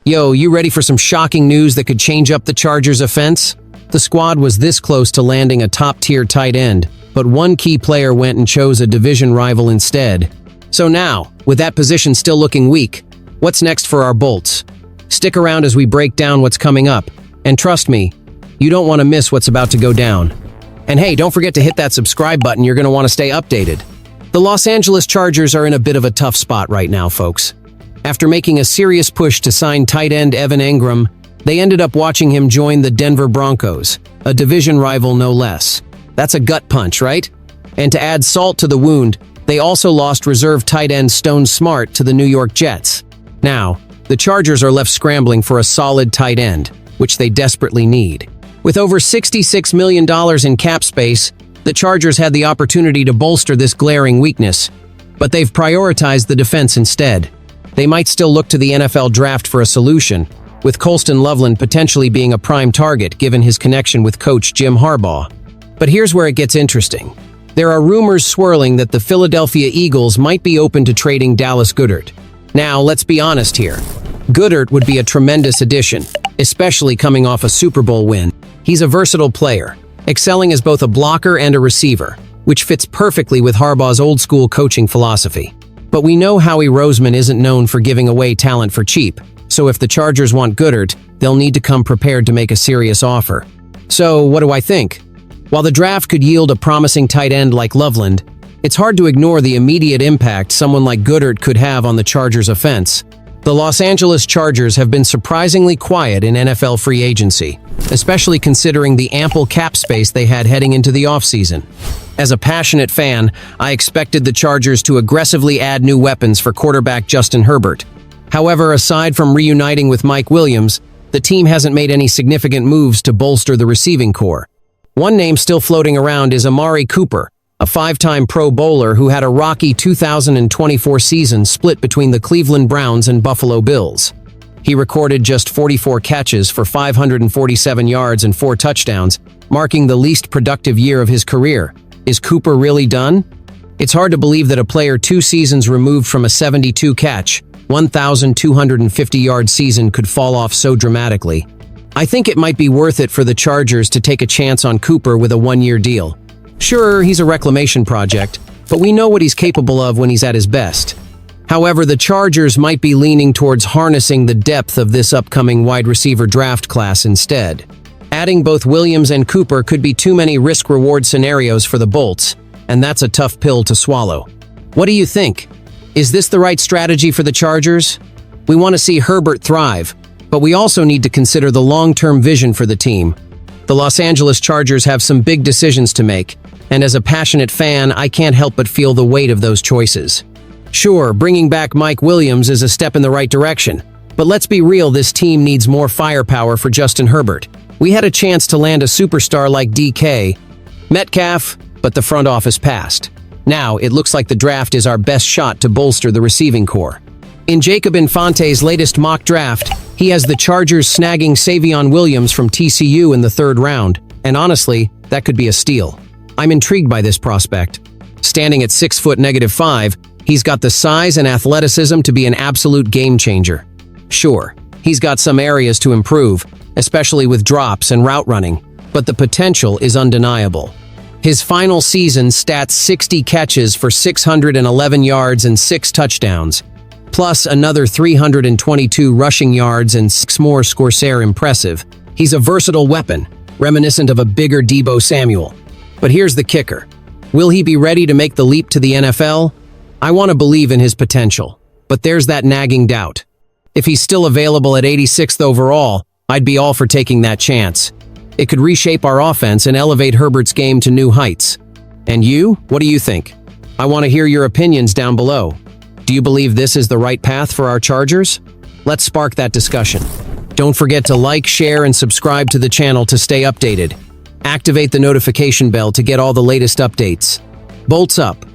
Yo, you ready for some shocking news that could change up the Chargers' offense? The squad was this close to landing a top-tier tight end, but one key player went and chose a division rival instead. So now, with that position still looking weak, what's next for our Bolts? Stick around as we break down what's coming up, and trust me, you don't want to miss what's about to go down. And hey, don't forget to hit that subscribe button, you're going to want to stay updated. The Los Angeles Chargers are in a bit of a tough spot right now, folks. After making a serious push to sign tight end Evan Engram, they ended up watching him join the Denver Broncos, a division rival no less. That's a gut punch, right? And to add salt to the wound, they also lost reserve tight end Stone Smart to the New York Jets. Now, the Chargers are left scrambling for a solid tight end, which they desperately need. With over $66 million in cap space, the Chargers had the opportunity to bolster this glaring weakness, but they've prioritized the defense instead. They might still look to the NFL draft for a solution, with Colston Loveland potentially being a prime target given his connection with coach Jim Harbaugh. But here's where it gets interesting. There are rumors swirling that the Philadelphia Eagles might be open to trading Dallas Goedert. Now, let's be honest here. Goedert would be a tremendous addition, especially coming off a Super Bowl win. He's a versatile player, excelling as both a blocker and a receiver, which fits perfectly with Harbaugh's old-school coaching philosophy. But we know Howie Roseman isn't known for giving away talent for cheap, so if the Chargers want Goedert, they'll need to come prepared to make a serious offer. So, what do I think? While the draft could yield a promising tight end like Loveland, it's hard to ignore the immediate impact someone like Goedert could have on the Chargers' offense. The Los Angeles Chargers have been surprisingly quiet in NFL free agency, especially considering the ample cap space they had heading into the offseason. As a passionate fan, I expected the Chargers to aggressively add new weapons for quarterback Justin Herbert. However, aside from reuniting with Mike Williams, the team hasn't made any significant moves to bolster the receiving core. One name still floating around is Amari Cooper, a five-time Pro Bowler who had a rocky 2024 season split between the Cleveland Browns and Buffalo Bills. He recorded just 44 catches for 547 yards and 4 touchdowns, marking the least productive year of his career. Is Cooper really done? It's hard to believe that a player 2 seasons removed from a 72-catch, 1,250-yard season could fall off so dramatically. I think it might be worth it for the Chargers to take a chance on Cooper with a 1-year deal. Sure, he's a reclamation project, but we know what he's capable of when he's at his best. However, the Chargers might be leaning towards harnessing the depth of this upcoming wide receiver draft class instead. Adding both Williams and Cooper could be too many risk-reward scenarios for the Bolts, and that's a tough pill to swallow. What do you think? Is this the right strategy for the Chargers? We want to see Herbert thrive, but we also need to consider the long-term vision for the team. The Los Angeles Chargers have some big decisions to make, and as a passionate fan, I can't help but feel the weight of those choices. Sure, bringing back Mike Williams is a step in the right direction, but let's be real, this team needs more firepower for Justin Herbert. We had a chance to land a superstar like DK Metcalf, but the front office passed. Now, it looks like the draft is our best shot to bolster the receiving core. In Jacob Infante's latest mock draft, he has the Chargers snagging Savion Williams from TCU in the 3rd round, and honestly, that could be a steal. I'm intrigued by this prospect. Standing at 6'5", he's got the size and athleticism to be an absolute game changer. Sure, he's got some areas to improve, especially with drops and route running, but the potential is undeniable. His final season stats 60 catches for 611 yards and 6 touchdowns, plus another 322 rushing yards and 6 more scores. Impressive. He's a versatile weapon, reminiscent of a bigger Deebo Samuel. But here's the kicker. Will he be ready to make the leap to the NFL? I want to believe in his potential, but there's that nagging doubt. If he's still available at 86th overall, I'd be all for taking that chance. It could reshape our offense and elevate Herbert's game to new heights. And you? What do you think? I want to hear your opinions down below. Do you believe this is the right path for our Chargers? Let's spark that discussion. Don't forget to like, share, and subscribe to the channel to stay updated. Activate the notification bell to get all the latest updates. Bolts up!